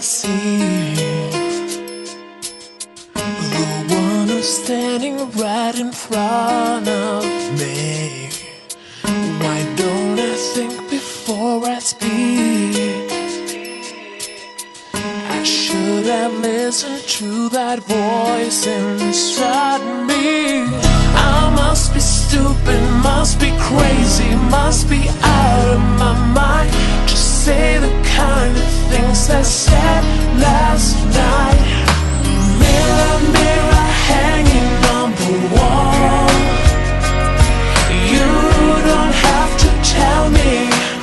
see the one who's standing right in front of me. Why don't I think before I speak? I should have listened to that voice inside me. I must be stupid, must be crazy, must be out of my mind to say the kind of things I said last night. Mirror, mirror hanging on the wall, you don't have to tell me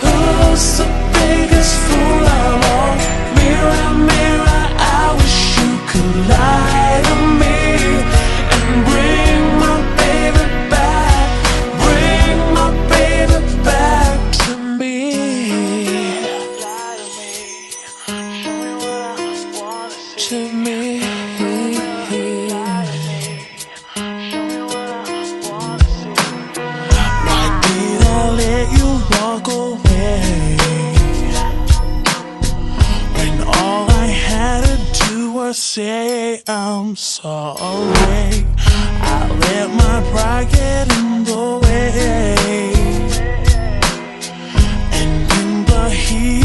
who's the biggest fool of all. Mirror, mirror, I wish you could lie to me and bring my baby back, bring my baby back to me. To me. Why did I let you walk away when all I had to do was say I'm sorry? I let my pride get in the way, and in the heat